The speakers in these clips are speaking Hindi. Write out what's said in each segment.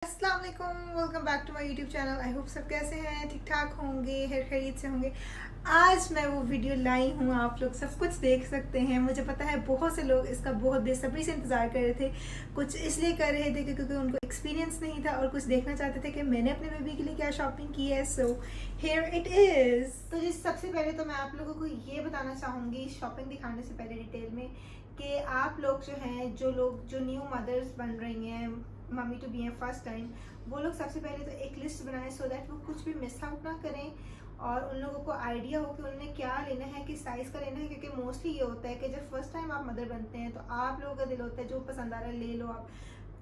अस्सलाम वालेकुम, welcome back to my YouTube channel. I hope सब कैसे हैं, ठीक ठाक होंगे, हर खैरियत से होंगे। आज मैं वो वीडियो लाई हूँ, आप लोग सब कुछ देख सकते हैं। मुझे पता है बहुत से लोग इसका बहुत बेसब्री से इंतज़ार कर रहे थे। कुछ इसलिए कर रहे थे क्योंकि उनको एक्सपीरियंस नहीं था और कुछ देखना चाहते थे कि मैंने अपने बेबी के लिए क्या शॉपिंग की है। So here it is. तो जी सबसे पहले तो मैं आप लोगों को ये बताना चाहूँगी शॉपिंग दिखाने से पहले डिटेल में कि आप लोग जो न्यू मदर्स बन रही हैं, मम्मी टू बी हैं फर्स्ट टाइम, वो लोग सबसे पहले तो एक लिस्ट बनाएं सो दैट वो कुछ भी मिस आउट ना करें और उन लोगों को आइडिया हो कि उन्हें क्या लेना है, किस साइज़ का लेना है। क्योंकि मोस्टली ये होता है कि जब फर्स्ट टाइम आप मदर बनते हैं तो आप लोगों का दिल होता है जो पसंद आ रहा है ले लो। आप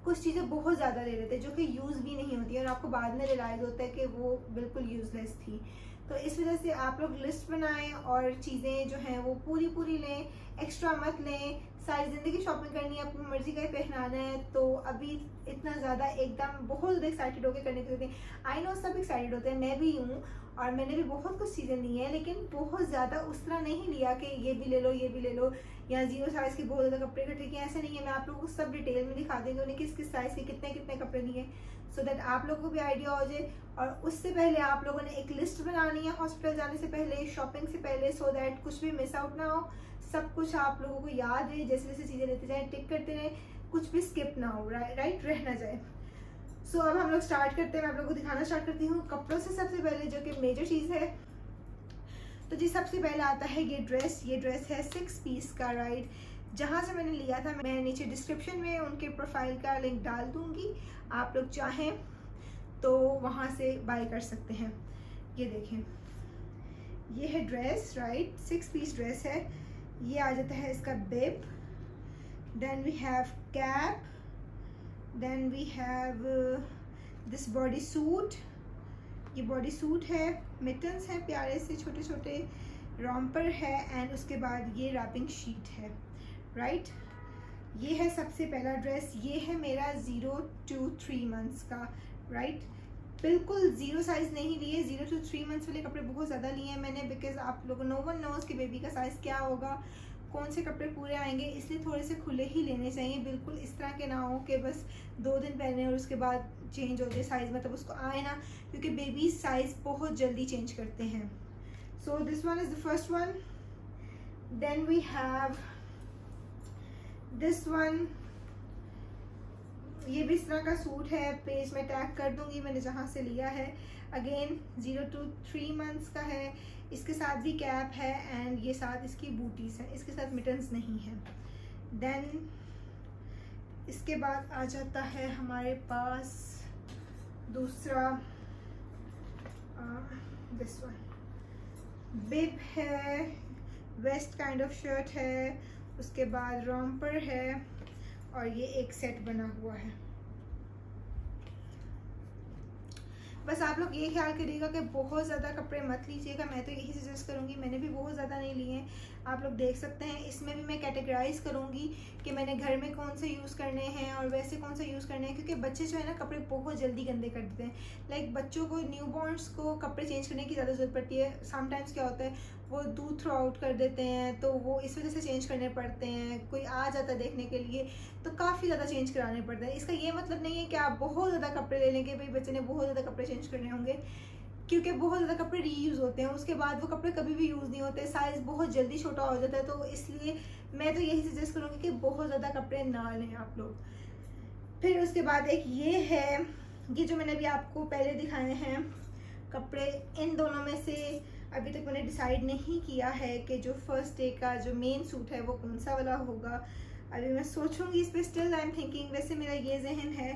कुछ चीज़ें बहुत ज़्यादा ले लेते हैं जो कि यूज़ भी नहीं होती है और आपको बाद में रियलाइज़ होता है कि वो बिल्कुल यूज़लेस थी। तो इस वजह से आप लोग लिस्ट बनाएं और चीज़ें जो हैं वो पूरी लें, एक्स्ट्रा मत लें। सारी ज़िंदगी शॉपिंग करनी है, अपनी मर्जी का ही पहनाना है, तो अभी इतना ज़्यादा एकदम बहुत ज़्यादा एक्साइटेड होकर करने के होते हैं। आई नो सब एक्साइटेड होते हैं, मैं भी हूँ और मैंने भी बहुत कुछ चीज़ें ली हैं, लेकिन बहुत ज़्यादा उस तरह नहीं लिया कि ये भी ले लो ये भी ले लो, या जीरो साइज़ के बहुत ज़्यादा कपड़े इकट्ठे किए, ऐसे नहीं है। मैं आप लोगों को सब डिटेल में दिखा देंगे उन्हें किस किस साइज़ के कितने कितने कपड़े लिए, सो दैट आप लोगों को भी आइडिया हो जाए। और उससे पहले आप लोगों ने एक लिस्ट बनानी है हॉस्पिटल जाने से पहले, शॉपिंग से पहले, सो दैट कुछ भी मिस आउट ना हो, सब कुछ आप लोगों को याद है। जैसे जैसे चीज़ें लेते जाए, टिक करते रहे, कुछ भी स्किप ना हो, राइट रह ना जाए। सो अब हम लोग स्टार्ट करते हैं। मैं आप लोगों को दिखाना स्टार्ट करती हूँ कपड़ों से। सबसे पहले जो कि मेजर चीज़ है, तो जी सबसे पहले आता है ये ड्रेस। ये ड्रेस है 6 पीस का, राइट। जहाँ से मैंने लिया था मैं नीचे डिस्क्रिप्शन में उनके प्रोफाइल का लिंक डाल दूँगी, आप लोग चाहें तो वहाँ से बाय कर सकते हैं। ये देखें, ये है ड्रेस, राइट। 6 पीस ड्रेस है। ये आ जाता है इसका bib, then we have cap, then we have this body suit. ये बॉडी सूट है, मिटन्स हैं प्यारे से छोटे छोटे, रॉम्पर है, एंड उसके बाद ये रैपिंग शीट है, राइट। ये है सबसे पहला ड्रेस। ये है मेरा 0 to 3 मंथ्स का, राइट। बिल्कुल जीरो साइज़ नहीं लिए, 0 to 3 मंथ्स वाले कपड़े बहुत ज़्यादा लिए हैं मैंने, बिकॉज आप लोगों नो वन नोज़ कि बेबी का साइज़ क्या होगा, कौन से कपड़े पूरे आएंगे, इसलिए थोड़े से खुले ही लेने चाहिए। बिल्कुल इस तरह के ना हो कि बस 2 दिन पहने और उसके बाद चेंज हो जाए साइज़, मतलब उसको आए ना, क्योंकि बेबी साइज़ बहुत जल्दी चेंज करते हैं। So this one is the first one. Then we have this one. ये भी इस तरह का सूट है, पेज में टैग कर दूंगी मैंने जहाँ से लिया है। अगेन 0 to 3 मंथ्स का है। इसके साथ भी कैप है एंड ये साथ इसकी बूटीज़ हैं, इसके साथ मिटन्स नहीं है। देन इसके बाद आ जाता है हमारे पास दूसरा दिस वन। बिब है, वेस्ट काइंड ऑफ शर्ट है, उसके बाद रॉम्पर है और ये एक सेट बना हुआ है। बस आप लोग ये ख्याल करिएगा कि बहुत ज़्यादा कपड़े मत लीजिएगा, मैं तो यही सजेस्ट करूँगी। मैंने भी बहुत ज़्यादा नहीं लिए हैं, आप लोग देख सकते हैं। इसमें भी मैं कैटेगराइज करूँगी कि मैंने घर में कौन से यूज़ करने हैं और वैसे कौन से यूज़ करने हैं, क्योंकि बच्चे जो है ना कपड़े बहुत जल्दी गंदे कर देते हैं। लाइक बच्चों को, न्यूबॉर्न्स को कपड़े चेंज करने की ज़्यादा ज़रूरत पड़ती है। समटाइम्स क्या होता है, वो दूध थ्रो आउट कर देते हैं, तो वो इस वजह से चेंज करने पड़ते हैं। कोई आ जाता है देखने के लिए तो काफ़ी ज़्यादा चेंज कराने पड़ता है। इसका ये मतलब नहीं है कि आप बहुत ज़्यादा कपड़े ले लेंगे, भाई बच्चे ने बहुत ज़्यादा कपड़े चेंज करने होंगे, क्योंकि बहुत ज़्यादा कपड़े रीयूज़ होते हैं, उसके बाद वो कपड़े कभी भी यूज़ नहीं होते, साइज़ बहुत जल्दी छोटा हो जाता है। तो इसलिए मैं तो यही सजेस्ट करूँगी कि बहुत ज़्यादा कपड़े ना लें आप लोग। फिर उसके बाद एक ये है, ये जो मैंने अभी आपको पहले दिखाए हैं कपड़े, इन दोनों में से अभी तक मैंने डिसाइड नहीं किया है कि जो फर्स्ट डे का जो मेन सूट है वो कौन सा वाला होगा। अभी मैं सोचूंगी इस पर, स्टिल आई एम थिंकिंग। वैसे मेरा ये जहन है,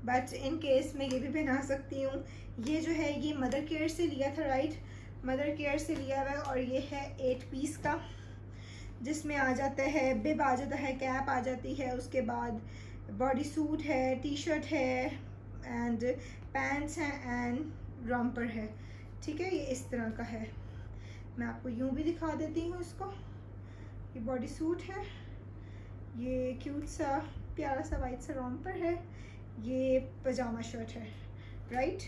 बट इन केस मैं ये भी पहना सकती हूँ। ये जो है ये मदर केयर से लिया था, राइट, मदर केयर से लिया हुआ है। और ये है 8 पीस का, जिसमें आ जाता है बिब, आ जाता है कैप, आ जाती है, उसके बाद बॉडी सूट है, टी शर्ट है एंड पैंट्स हैं एंड रॉम्पर है, ठीक है। ये इस तरह का है। मैं आपको यूँ भी दिखा देती हूँ इसको। ये बॉडी सूट है, ये क्यूट सा प्यारा सा वाइट सा रॉम्पर है, ये पजामा शर्ट है, right.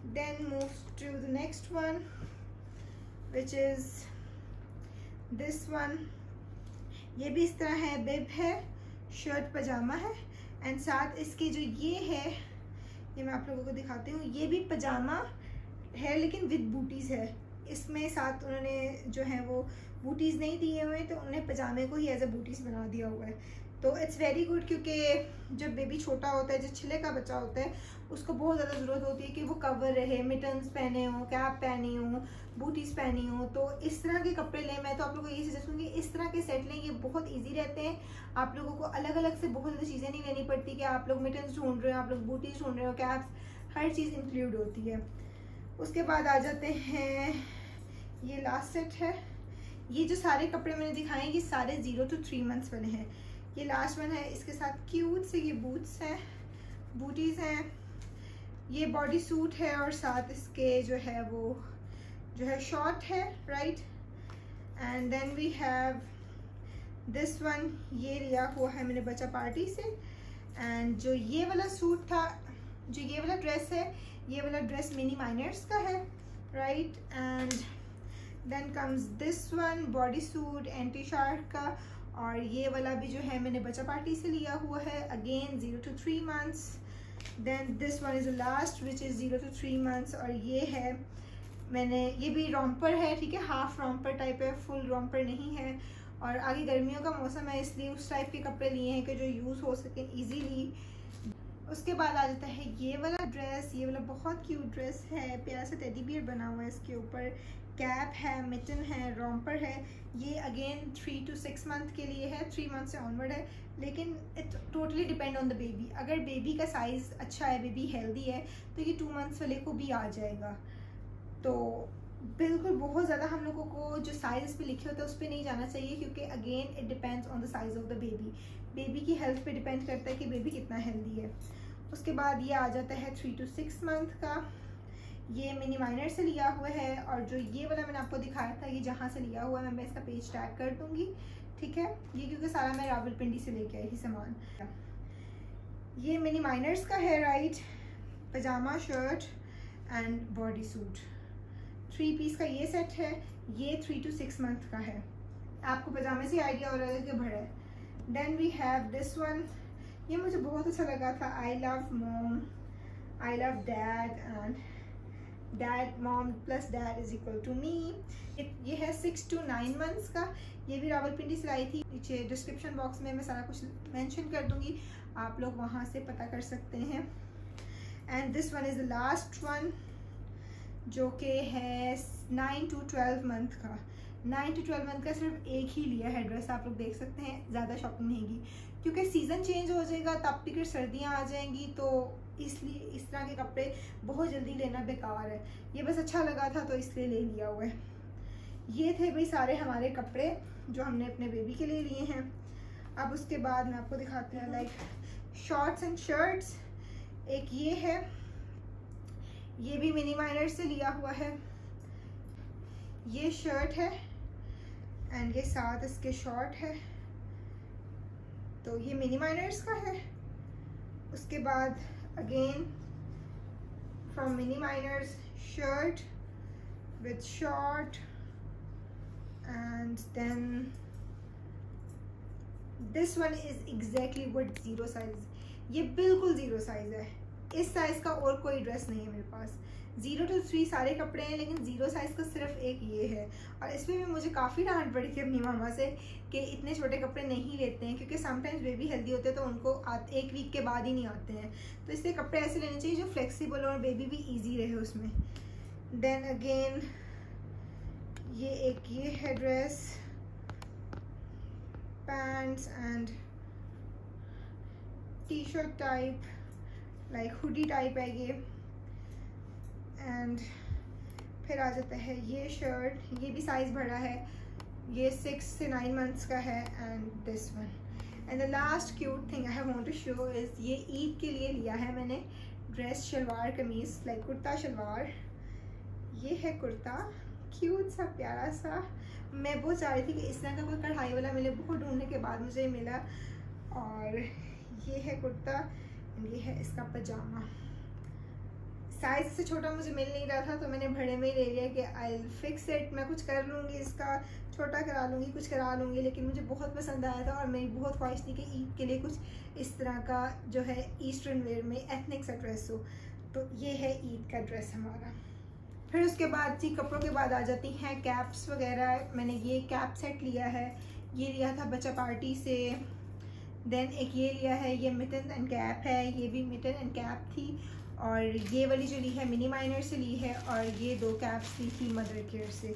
Then move to the next one which is this one. ये भी इस तरह है, बिब है, शर्ट पजामा है एंड साथ इसके जो ये है, ये मैं आप लोगों को दिखाती हूँ, ये भी पजामा है लेकिन विद बूटीज़ है। इसमें साथ उन्होंने जो है वो बूटीज़ नहीं दिए हुए, तो उन्होंने पजामे को ही एज अ बूटीज़ बना दिया हुआ है। तो इट्स वेरी गुड, क्योंकि जब बेबी छोटा होता है, जो छिले का बच्चा होता है, उसको बहुत ज़्यादा ज़रूरत होती है कि वो कवर रहे, मिटन्स पहने हो, कैप पहनी हो, बूटीज़ पहनी हो। तो इस तरह के कपड़े लें। मैं तो आप लोगों को ये सजेस्ट करूँगी, इस तरह के सेट लें, ये बहुत ईजी रहते हैं। आप लोगों को अलग अलग से बहुत ज़्यादा चीज़ें नहीं लेनी पड़ती कि आप लोग मिटन्स ढूंढ रहे हो, आप लोग बूटीज़ ढूंढ रहे हो, कैप्स, हर चीज़ इंक्लूड होती है। उसके बाद आ जाते हैं, ये लास्ट सेट है। ये जो सारे कपड़े मैंने दिखाए ये सारे 0 to 3 मंथ्स वाले हैं। ये लास्ट वन है, इसके साथ क्यूट से ये बूट्स हैं, बूटीज़ हैं, ये बॉडी सूट है और साथ इसके जो है वो जो है शॉर्ट है, right. And then we have this one, ये लिया हुआ है मैंने बच्चा पार्टी से। एंड जो ये वाला सूट था, जो ये वाला ड्रेस है, ये वाला ड्रेस मिनी माइनर्स का है, right. And then comes this one, body suit एंटी शार्ट का, और ये वाला भी जो है मैंने बच्चा पार्टी से लिया हुआ है, again 0 to 3 months. Then this one is the last which is 0 to 3 months, और ये है मैंने, ये भी रॉम्पर है, ठीक है, हाफ रॉम्पर टाइप है, फुल रॉम्पर नहीं है। और आगे गर्मियों का मौसम है, इसलिए उस टाइप के कपड़े लिए हैं कि जो यूज़ हो सके ईजीली। उसके बाद आ जाता है ये वाला ड्रेस, ये वाला बहुत क्यूट ड्रेस है, प्यारा सा टेडी बियर बना हुआ है, इसके ऊपर कैप है, मिटन है, रॉम्पर है। ये अगेन 3 to 6 मंथ के लिए है, 3 मंथ से ऑनवर्ड है, लेकिन it totally depend on the baby. अगर बेबी का साइज़ अच्छा है, बेबी हेल्दी है, तो ये 2 मंथ्स वाले को भी आ जाएगा। तो बिल्कुल बहुत ज़्यादा हम लोगों को जो साइज़ पे लिखे होते हैं उस पर नहीं जाना चाहिए, क्योंकि again it depends on the size of the baby. Baby की हेल्थ पे डिपेंड करता है कि बेबी कितना हेल्दी है। उसके बाद ये आ जाता है 3 to 6 मंथ का, ये मिनी माइनर से लिया हुआ है। और जो ये वाला मैंने आपको दिखाया था, ये जहाँ से लिया हुआ है मैं इसका पेज टैग कर दूँगी, ठीक है। ये क्योंकि सारा मैं रावलपिंडी से लेके आई थी सामान। ये मिनी माइनर्स का है, राइट, पजामा, shirt and body suit, 3 piece का ये सेट है। ये 3 to 6 मंथ का है, आपको पजामे से आइडिया हो रहा है कि बड़ा है। Then we have this one, ये मुझे बहुत अच्छा लगा था, I love mom, I love dad and dad mom plus dad is equal to me. ये है 6 to 9 मंथ्स का, ये भी रावलपिंडी से लाई थी। नीचे डिस्क्रिप्शन बॉक्स में मैं सारा कुछ मेंशन कर दूंगी, आप लोग वहाँ से पता कर सकते हैं। And this one is the last one, जो कि है 9 to 12 मंथ का। 9 to 12 मंथ का सिर्फ एक ही लिया है ड्रेस, आप लोग देख सकते हैं, ज़्यादा शॉपिंग नहीं की, क्योंकि सीज़न चेंज हो जाएगा, तब तक सर्दियाँ आ जाएंगी, तो इसलिए इस तरह के कपड़े बहुत जल्दी लेना बेकार है। ये बस अच्छा लगा था तो इसलिए ले लिया हुआ है। ये थे भाई सारे हमारे कपड़े जो हमने अपने बेबी के लिए लिए हैं। अब उसके बाद मैं आपको दिखाती हूँ लाइक शॉर्ट्स एंड शर्ट्स। एक ये है, ये भी मिनी माइनर से लिया हुआ है, ये शर्ट है एंड ये साथ इसके शॉर्ट है, तो ये मिनी माइनर्स का है। उसके बाद again from Mini Minors, shirt with short and then this one is exactly what 0 size. ये बिल्कुल 0 साइज है, इस साइज़ का और कोई ड्रेस नहीं है मेरे पास। 0 to 3 सारे कपड़े हैं, लेकिन 0 साइज़ का सिर्फ एक ये है। और इसमें भी मुझे काफ़ी डांट पड़ी थी अपनी मामा से कि इतने छोटे कपड़े नहीं लेते हैं, क्योंकि समटाइम्स बेबी हेल्दी होते हैं तो उनको 1 वीक के बाद ही नहीं आते हैं। तो इसलिए कपड़े ऐसे लेने चाहिए जो फ्लेक्सिबल और बेबी भी ईजी रहे उसमें। देन अगेन ये है dress, pants and T shirt type, like hoodie type है ये। एंड फिर आ जाता है ये शर्ट, ये भी साइज़ बड़ा है, ये 6 से 9 मंथ्स का है। And this one and the last cute thing I have want to show is, ये ईद के लिए लिया है मैंने ड्रेस, शलवार कमीज़, लाइक कुर्ता शलवार। ये है कुर्ता, क्यूट सा प्यारा सा। मैं बहुत चाह रही थी कि इस तरह का कोई कढ़ाई वाला मिले, बहुत ढूंढने के बाद मुझे मिला। और ये है कुर्ता, ये है इसका पजामा। साइज़ से छोटा मुझे मिल नहीं रहा था तो मैंने बड़े में ही ले लिया कि आई विल फिक्स इट, मैं कुछ कर लूँगी इसका छोटा करा लूँगी, कुछ करा लूँगी, लेकिन मुझे बहुत पसंद आया था और मेरी बहुत ख्वाहिश थी कि ईद के लिए कुछ इस तरह का जो है ईस्टर्न वेयर में एथनिक सा ड्रेस हो। तो ये है ईद का ड्रेस हमारा। फिर उसके बाद जी कपड़ों के बाद आ जाती हैं कैप्स वगैरह। मैंने ये कैप सेट लिया है, ये लिया था बच्चा पार्टी से। देन एक ये लिया है, ये मिटन एंड कैप है, ये भी मिटन एंड कैप थी। और ये वाली जो ली है मिनी माइनर से ली है, और ये 2 कैप्स ली थी मदर केयर से।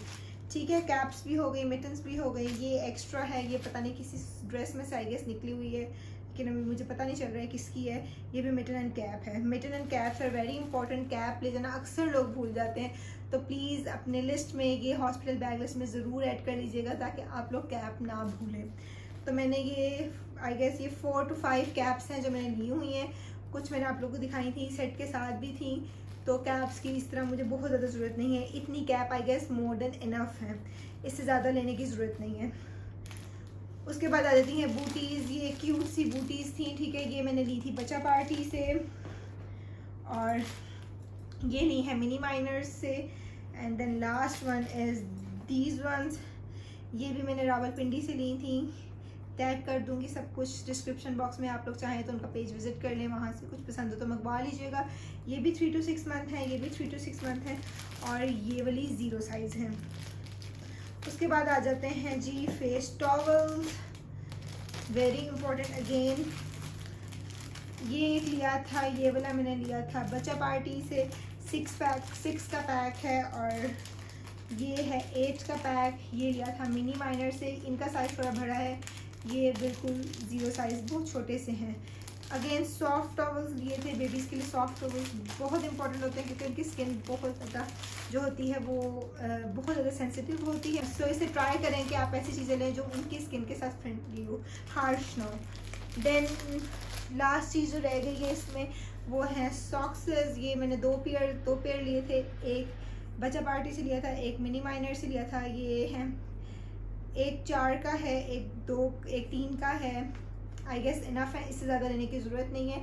ठीक है, कैप्स भी हो गई, मिटन्स भी हो गई। ये एक्स्ट्रा है, ये पता नहीं किसी ड्रेस में से आई गेस निकली हुई है, लेकिन अभी मुझे पता नहीं चल रहा है किसकी है। ये भी मिटन एंड कैप है। Mitten and caps are very important. Cap ले जाना अक्सर लोग भूल जाते हैं, तो प्लीज़ अपने लिस्ट में ये हॉस्पिटल बैग लिस्ट में ज़रूर ऐड कर लीजिएगा ताकि आप लोग कैप ना भूलें। तो मैंने ये आई गेस ये 4 to 5 कैप्स हैं जो मैंने ली हुई हैं। कुछ मैंने आप लोगों को दिखाई थी, सेट के साथ भी थी। तो कैप्स की इस तरह मुझे बहुत ज़्यादा ज़रूरत नहीं है। इतनी cap I guess more than enough है, इससे ज़्यादा लेने की ज़रूरत नहीं है। उसके बाद आ जाती हैं बूटीज़। ये क्यूट सी बूटीज़ थी, ठीक है, ये मैंने ली थी बच्चा पार्टी से, और ये ली है मिनी माइनर्स से। And then last one is these ones. ये भी मैंने रावलपिंडी से ली थी। टैग कर दूंगी सब कुछ डिस्क्रिप्शन बॉक्स में, आप लोग चाहें तो उनका पेज विजिट कर लें, वहाँ से कुछ पसंद हो तो मंगवा लीजिएगा। ये भी 3 to 6 मंथ है, ये भी 3 to 6 मंथ है, और ये वाली 0 साइज़ है। उसके बाद आ जाते हैं जी face towels, very important again. ये एक लिया था, ये वाला मैंने लिया था बच्चा पार्टी से। 6 का पैक है, और ये है 8 का पैक। ये लिया था मिनी माइनर से, इनका साइज़ थोड़ा बड़ा है, ये बिल्कुल 0 साइज़, बहुत छोटे से हैं। अगेन सॉफ्ट टॉवल्स लिए थे बेबीज़ के लिए। सॉफ्ट टॉवल्स बहुत इंपॉर्टेंट होते हैं क्योंकि उनकी स्किन बहुत ज़्यादा जो होती है वो बहुत ज़्यादा सेंसिटिव होती है। सो इसे ट्राई करें कि आप ऐसी चीज़ें लें जो उनकी स्किन के साथ फ्रेंडली हो, हार्श ना हो। देन लास्ट चीज़ जो रह गई है इसमें वो है सॉक्सेस। ये मैंने 2 पेयर लिए थे, एक बच्चा पार्टी से लिया था, एक मिनी माइनर से लिया था। ये है एक 4 का है, एक 3 का है। आई गेस इनफ है, इससे ज़्यादा लेने की ज़रूरत नहीं है,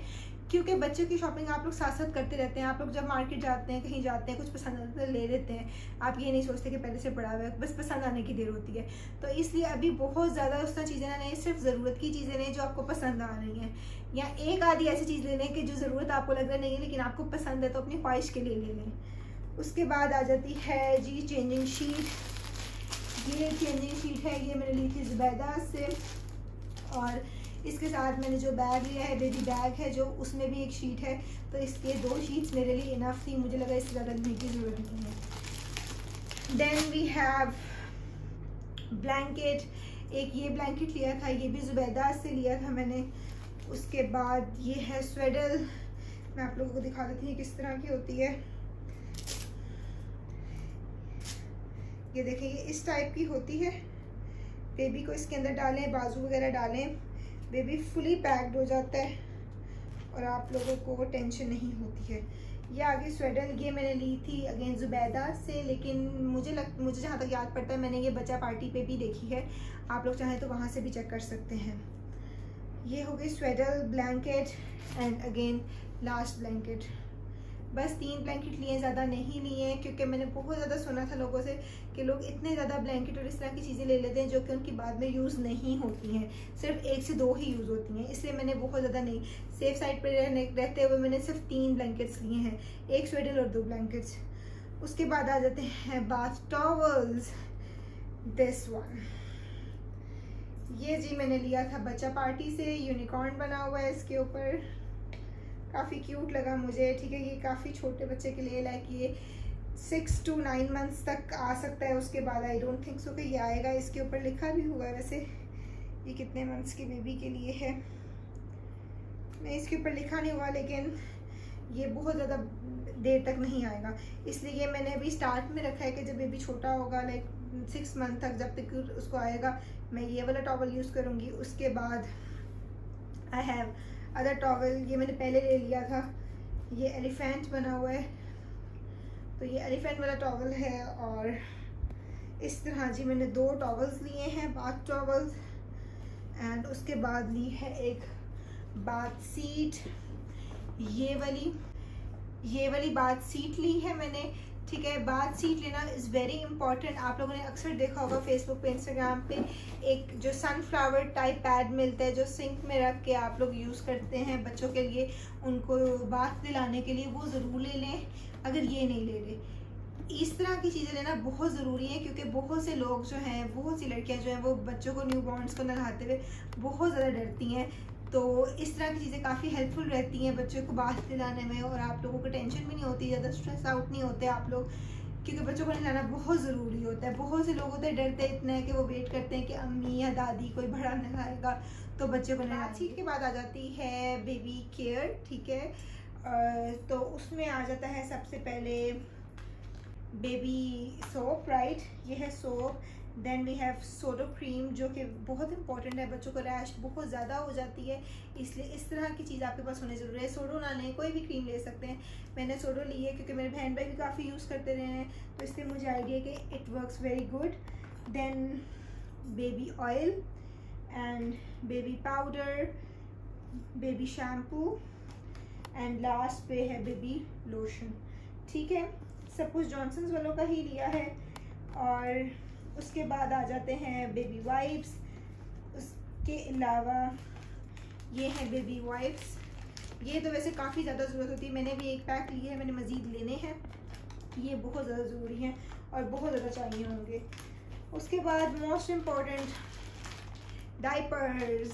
क्योंकि बच्चों की शॉपिंग आप लोग साथ साथ करते रहते हैं। आप लोग जब मार्केट जाते हैं, कहीं जाते हैं, कुछ पसंद आता है ले लेते हैं। आप ये नहीं सोचते कि पहले से पड़ा हुआ है, बस पसंद आने की देर होती है। तो इसलिए अभी बहुत ज़्यादा उस तरह चीज़ें ना लें, सिर्फ ज़रूरत की चीज़ें लें जो आपको पसंद आ रही हैं, या एक आधी ऐसी चीज़ ले लें कि जो ज़रूरत आपको लग रहा नहीं है लेकिन आपको पसंद है, तो अपनी ख्वाहिश के लिए ले लें। उसके बाद आ जाती है जी चेंजिंग शीट। ये चेंजिंग शीट है, ये मैंने ली थी ज़ुबैदा से, और इसके साथ मैंने जो बैग लिया है बेबी बैग है जो, उसमें भी एक शीट है। तो इसके 2 शीट्स मेरे लिए इनफ थी, मुझे लगा इससे ज़्यादा लेने की ज़रूरत नहीं है। Then we have blanket. एक ये ब्लैंकेट लिया था, ये भी ज़ुबैदा से लिया था मैंने। उसके बाद ये है स्वेडल, मैं आप लोगों को दिखा देती हूँ किस तरह की होती है। ये देखिए, ये इस टाइप की होती है। बेबी को इसके अंदर डालें, बाजू वगैरह डालें, बेबी फुली पैक्ड हो जाता है और आप लोगों को टेंशन नहीं होती है। ये आगे स्वेडल, ये मैंने ली थी अगेन ज़ुबैदा से, लेकिन मुझे जहाँ तक याद पड़ता है मैंने ये बच्चा पार्टी पे भी देखी है। आप लोग चाहें तो वहाँ से भी चेक कर सकते हैं। ये हो गई swaddle, blanket and again last blanket. बस 3 ब्लैंकेट लिए, ज़्यादा नहीं लिए, क्योंकि मैंने बहुत ज़्यादा सुना था लोगों से कि लोग इतने ज़्यादा ब्लैंकेट और इस तरह की चीज़ें ले लेते हैं जो कि उनकी बाद में यूज़ नहीं होती हैं, सिर्फ 1 से 2 ही यूज़ होती हैं। इसलिए मैंने बहुत ज़्यादा नहीं, सेफ साइड पर रहते हुए मैंने सिर्फ 3 ब्लैंकेट्स लिए हैं, 1 स्वेडल और 2 ब्लैंकेट्स। उसके बाद आ जाते हैं बाथ टॉवल्स। दिस वन, ये जी मैंने लिया था बच्चा पार्टी से, यूनिकॉर्न बना हुआ है इसके ऊपर, काफ़ी क्यूट लगा मुझे। ठीक है, ये काफ़ी छोटे बच्चे के लिए, लाइक ये 6 to 9 मंथ्स तक आ सकता है। उसके बाद आई डोंट थिंक सो कि ये आएगा। इसके ऊपर लिखा भी हुआ है वैसे ये कितने मंथ्स की बेबी के लिए है, नहीं इसके ऊपर लिखा नहीं हुआ, लेकिन ये बहुत ज़्यादा देर तक नहीं आएगा। इसलिए ये मैंने अभी स्टार्ट में रखा है कि जब बेबी छोटा होगा, लाइक 6 मंथ तक, जब तक उसको आएगा, मैं ये वाला टॉवल यूज़ करूँगी। उसके बाद आई हैव अदर टॉवल, ये मैंने पहले ले लिया था, ये एलिफेंट बना हुआ है, तो ये एलिफेंट वाला टॉवल है। और इस तरह जी मैंने 2 टॉवल्स लिए हैं, बाथ टॉवल्स। एंड उसके बाद ली है एक बाथ सीट, ये वाली बाथ सीट ली है मैंने, ठीक है। बाथ सीट लेना इज़ वेरी इंपॉर्टेंट। आप लोगों ने अक्सर देखा होगा फेसबुक पे, इंस्टाग्राम पे, एक जो सनफ्लावर टाइप पैड मिलता है जो सिंक में रख के आप लोग यूज़ करते हैं बच्चों के लिए, उनको बाथ दिलाने के लिए, वो ज़रूर ले लें अगर ये नहीं ले रहे। इस तरह की चीज़ें लेना बहुत ज़रूरी है, क्योंकि बहुत से लोग जो हैं, बहुत सी लड़कियां जो हैं वो बच्चों को, न्यू बॉर्न्स को नहलाते हुए बहुत ज़्यादा डरती हैं। तो इस तरह की चीज़ें काफ़ी हेल्पफुल रहती हैं बच्चों को बाथ दिलाने में, और आप लोगों को टेंशन भी नहीं होती, ज़्यादा स्ट्रेस आउट नहीं होते आप लोग, क्योंकि बच्चों को नहलाना बहुत ज़रूरी होता है। बहुत से लोग होते हैं डरते इतने हैं कि वो वेट करते हैं कि अम्मी या दादी कोई बड़ा नहलाएगा तो बच्चे को नहला। सीट के बाद आ जाती है बेबी केयर, ठीक है। तो उसमें आ जाता है सबसे पहले बेबी सोप, राइट, ये है soap. Then we have Sudocrem, जो कि बहुत इंपॉर्टेंट है, बच्चों को रैश बहुत ज़्यादा हो जाती है, इसलिए इस तरह की चीज़ आपके पास होनी ज़रूरी है। सोडो ना लें, कोई भी क्रीम ले सकते हैं। मैंने सोडो ली है क्योंकि मेरे बहन भाई भी काफ़ी यूज़ करते रहे हैं, तो इसलिए मुझे आइडिया है कि it works very good. Then baby oil and baby powder, baby shampoo, and last पे है बेबी लोशन, ठीक है। सब कुछ जॉनसन्स वालों का ही लिया है। और उसके बाद आ जाते हैं बेबी वाइप्स। उसके अलावा ये है बेबी वाइप्स, ये तो वैसे काफ़ी ज़्यादा ज़रूरत होती है, मैंने भी एक पैक लिए हैं, मैंने मज़ीद लेने हैं, ये बहुत ज़्यादा ज़रूरी हैं और बहुत ज़्यादा चाहिए होंगे। उसके बाद मोस्ट इम्पॉर्टेंट डाइपर्स।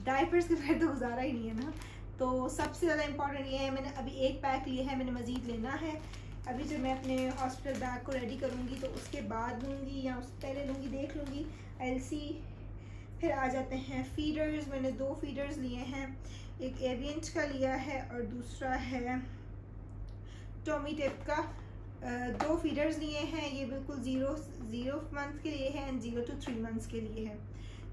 डाइपर्स के बगैर तो गुजारा ही नहीं है ना, तो सबसे ज़्यादा इम्पॉर्टेंट ये है। मैंने अभी एक पैक लिया है, मैंने मज़ीद लेना है। अभी जब मैं अपने हॉस्पिटल बैग को रेडी करूँगी तो उसके बाद लूँगी या उससे पहले लूँगी, देख लूँगी, आई सी। फिर आ जाते हैं फीडर्स। मैंने 2 फीडर्स लिए हैं, एक एविएंट का लिया है और दूसरा है टॉमी टिप का। 2 फीडर्स लिए हैं, ये बिल्कुल 0 मंथ के लिए है एंड 0 to 3 मंथ्स के लिए है,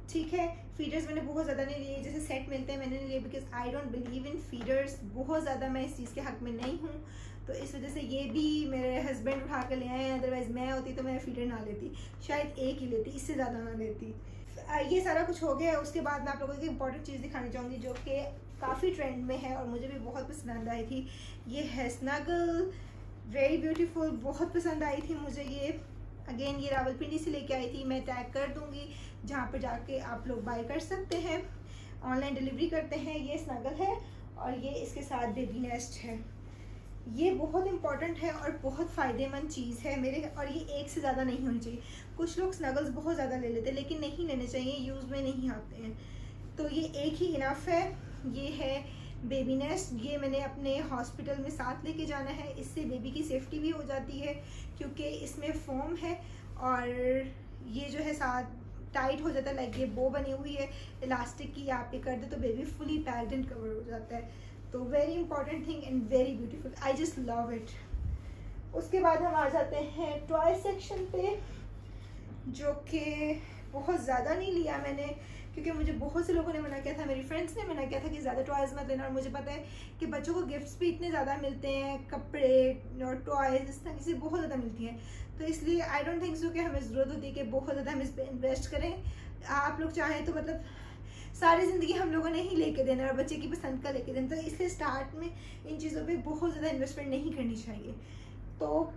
ठीक है। फीडर्स मैंने बहुत ज़्यादा नहीं लिए, जैसे सेट मिलते हैं मैंने नहीं लिए, because I don't believe in feeders. बहुत ज़्यादा मैं इस चीज़ के हक़ में नहीं हूँ, तो इस वजह से ये भी मेरे हस्बैंड उठा कर ले आए हैं। अदरवाइज़ मैं होती तो मैं फीडर ना लेती, शायद एक ही लेती, इससे ज़्यादा ना लेती। ये सारा कुछ हो गया। उसके बाद मैं आप लोगों को इंपॉर्टेंट चीज़ दिखानी चाहूँगी जो कि काफ़ी ट्रेंड में है और मुझे भी बहुत पसंद आई थी। ये है स्नगल, वेरी ब्यूटीफुल, बहुत पसंद आई थी मुझे ये। अगेन ये रावलपिंडी से लेके आई थी, मैं टैग कर दूँगी जहाँ पर जाके आप लोग बाय कर सकते हैं, ऑनलाइन डिलीवरी करते हैं। ये स्नगल है और ये इसके साथ बेबी नेस्ट है। ये बहुत इंपॉर्टेंट है और बहुत फ़ायदेमंद चीज़ है मेरे, और ये एक से ज़्यादा नहीं होनी चाहिए। कुछ लोग स्नगल्स बहुत ज़्यादा ले लेते हैं, लेकिन नहीं लेने चाहिए, यूज़ में नहीं आते हैं, तो ये एक ही इनफ है। ये है बेबी नेस्ट, ये मैंने अपने हॉस्पिटल में साथ लेके जाना है, इससे बेबी की सेफ्टी भी हो जाती है, क्योंकि इसमें फोम है और ये जो है साथ टाइट हो जाता है, लाइक ये बो बनी हुई है इलास्टिक की, आप ये कर दे तो baby fully packed and cover हो जाता है। तो very important thing and very beautiful, I just love it. उसके बाद हम आ जाते हैं टॉय सेक्शन पे, जो कि बहुत ज़्यादा नहीं लिया मैंने, क्योंकि मुझे बहुत से लोगों ने मना किया था, मेरी फ्रेंड्स ने मना किया था कि ज़्यादा टॉयज़ मत लेना, और मुझे पता है कि बच्चों को गिफ्ट्स भी इतने ज़्यादा मिलते हैं, कपड़े और टॉयज़ इस तरह से बहुत ज़्यादा मिलती हैं, तो इसलिए आई डोंट थिंक सो कि हमें ज़रूरत होती है कि बहुत ज़्यादा हम इस पर इन्वेस्ट करें। आप लोग चाहें तो मतलब सारी ज़िंदगी हम लोगों ने ही लेके देना और बच्चे की पसंद का लेके देना, तो इसलिए स्टार्ट में इन चीज़ों पे बहुत ज़्यादा इन्वेस्टमेंट नहीं करनी चाहिए। तो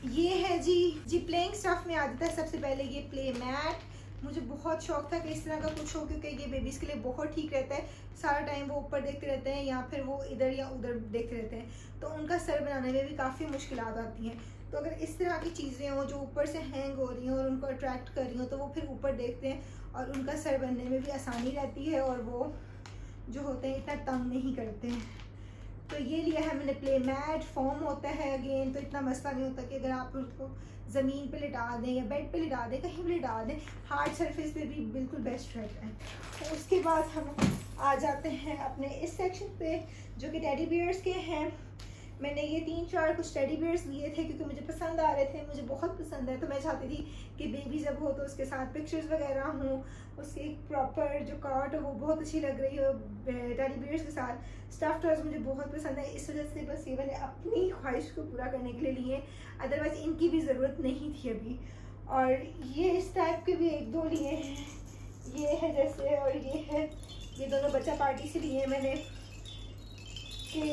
ये है जी प्लेइंग स्टफ में आ जाता है सबसे पहले ये प्ले मैट। मुझे बहुत शौक था कि इस तरह का कुछ हो, क्योंकि ये बेबीज़ के लिए बहुत ठीक रहता है। सारा टाइम वो ऊपर देखते रहते हैं या फिर वो इधर या उधर देखते रहते हैं, तो उनका सर बनाने में भी काफ़ी मुश्किलात आती हैं। तो अगर इस तरह की चीज़ें हों जो ऊपर से हैंग हो रही हैं और उनको अट्रैक्ट कर रही हों, तो वो फिर ऊपर देखते हैं और उनका सर बनने में भी आसानी रहती है और वो जो होते हैं इतना तंग नहीं करते हैं। तो ये लिया है मैंने प्ले मैट, फॉर्म होता है अगेन, तो इतना मसला नहीं होता कि अगर आप उसको ज़मीन पे लिटा दें या बेड पे लिटा दें, कहीं भी लिटा दें, हार्ड सरफेस पे भी बिल्कुल बेस्ट रहता है। तो उसके बाद हम आ जाते हैं अपने इस सेक्शन पे जो कि टेडी बियर्स के हैं। मैंने ये 3-4 कुछ टेडी बियर्स लिए थे क्योंकि मुझे पसंद आ रहे थे, मुझे बहुत पसंद है, तो मैं चाहती थी कि बेबी जब हो तो उसके साथ पिक्चर्स वगैरह हों, उसकी प्रॉपर जो कार्ट हो वो बहुत अच्छी लग रही हो टेडी बियर्स के साथ। स्टफ़ टॉयज़ मुझे बहुत पसंद है, इस वजह से बस ये मैंने अपनी ख्वाहिश को पूरा करने के लिए लिए, अदरवाइज़ इनकी भी ज़रूरत नहीं थी अभी। और ये इस टाइप के भी 1-2 लिए हैं, ये है जैसे, और ये है, ये दोनों बच्चा पार्टी से लिए मैंने। कि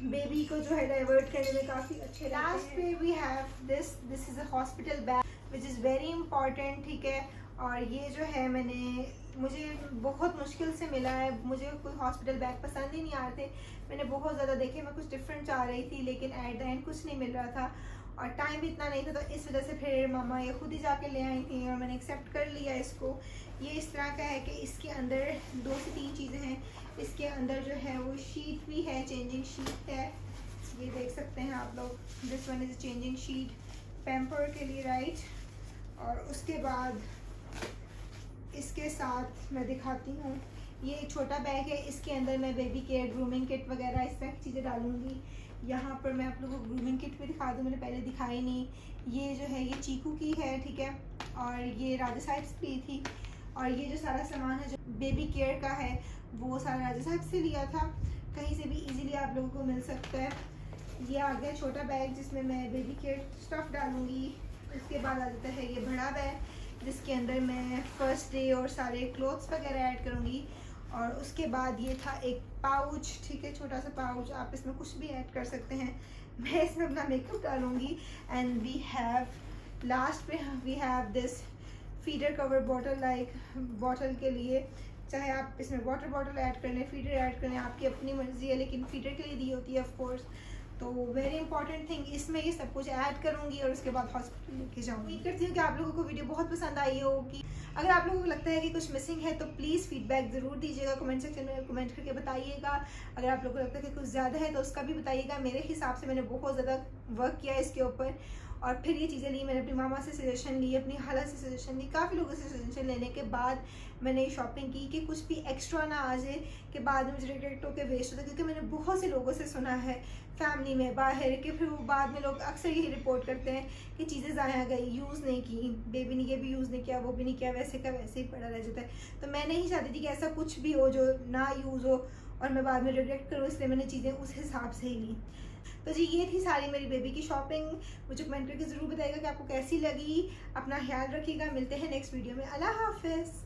बेबी को जो है डाइवर्ट करने में काफ़ी अच्छे। लास्ट पे we have this is a hospital bag which is very important, ठीक है। और ये जो है मुझे बहुत मुश्किल से मिला है, मुझे कोई हॉस्पिटल बैग पसंद ही नहीं आ रहे थे। मैंने बहुत ज़्यादा देखे, मैं कुछ डिफरेंट चाह रही थी लेकिन एट द एंड कुछ नहीं मिल रहा था और टाइम भी इतना नहीं था, तो इस वजह से फिर मामा ये खुद ही जाके ले आई थी और मैंने एक्सेप्ट कर लिया इसको। ये इस तरह का है कि इसके अंदर 2 से 3 चीज़ें हैं। इसके अंदर जो है वो शीट भी है, चेंजिंग शीट है, ये देख सकते हैं आप लोग। This one is changing sheet pamper के लिए, राइट। और उसके बाद इसके साथ मैं दिखाती हूँ, ये एक छोटा बैग है, इसके अंदर मैं बेबी केयर, ग्रूमिंग किट वगैरह इस तरह की चीज़ें डालूंगी। यहाँ पर मैं आप लोगों को ग्रूमिंग किट भी दिखा दूँ, मैंने पहले दिखाई नहीं। ये जो है ये चीकू की है, ठीक है, और ये राजा साहिब से ली थी। और ये जो सारा सामान है जो बेबी केयर का है वो सारा राजा साहिब से लिया था, कहीं से भी इजीली आप लोगों को मिल सकता है। ये आ गया छोटा बैग जिसमें मैं बेबी केयर स्टफ़ डालूंगी। उसके बाद आ जाता है ये बड़ा बैग जिसके अंदर मैं फर्स्ट डे और सारे क्लोथ्स वगैरह ऐड करूँगी। और उसके बाद ये था एक पाउच, ठीक है, छोटा सा पाउच, आप इसमें कुछ भी ऐड कर सकते हैं। मैं इसमें अपना मेकअप डालूँगी। एंड वी हैव लास्ट पे we have this feeder cover bottle, like bottle के लिए, चाहे आप इसमें वाटर बॉटल ऐड कर लें, फीडर ऐड कर लें, आपकी अपनी मर्जी है, लेकिन फीडर के लिए दी होती है ऑफ कोर्स। तो वेरी इंपॉर्टेंट थिंग, इसमें ये सब कुछ ऐड करूँगी और उसके बाद हॉस्पिटल लेके जाऊँगी। उम्मीद करती हूँ कि आप लोगों को वीडियो बहुत पसंद आई होगी। अगर आप लोगों को लगता है कि कुछ मिसिंग है तो प्लीज़ फीडबैक ज़रूर दीजिएगा, कमेंट सेक्शन में कमेंट करके बताइएगा। अगर आप लोगों को लगता है कि कुछ ज़्यादा है तो उसका भी बताइएगा। मेरे हिसाब से मैंने बहुत ज़्यादा वर्क किया है इसके ऊपर और फिर ये चीज़ें ली, मैंने अपनी मामा से सजेशन ली, अपनी खाला से सजेशन ली, काफ़ी लोगों से सजेशन लेने के बाद मैंने ये शॉपिंग की कि कुछ भी एक्स्ट्रा ना आ जाए कि बाद में मुझे रिग्रेट होकर वेस्ट होता है। क्योंकि मैंने बहुत से लोगों से सुना है फैमिली में बाहर कि फिर वो बाद में लोग अक्सर यही रिपोर्ट करते हैं कि चीज़ें ज़ाया गई, यूज़ नहीं की, बेबी ने ये भी यूज़ नहीं किया, वो भी नहीं किया, वैसे का वैसे ही पड़ा रह जाता है। तो मैं नहीं चाहती थी कि ऐसा कुछ भी हो जो ना यूज़ हो और मैं बाद में रिग्रेट करूँ, इसलिए मैंने चीज़ें उस हिसाब से ही ली। तो जी ये थी सारी मेरी बेबी की शॉपिंग। मुझे कमेंट करके ज़रूर बताइएगा कि आपको कैसी लगी। अपना ख्याल रखिएगा, मिलते हैं नेक्स्ट वीडियो में। अल्लाह हाफ़िज़।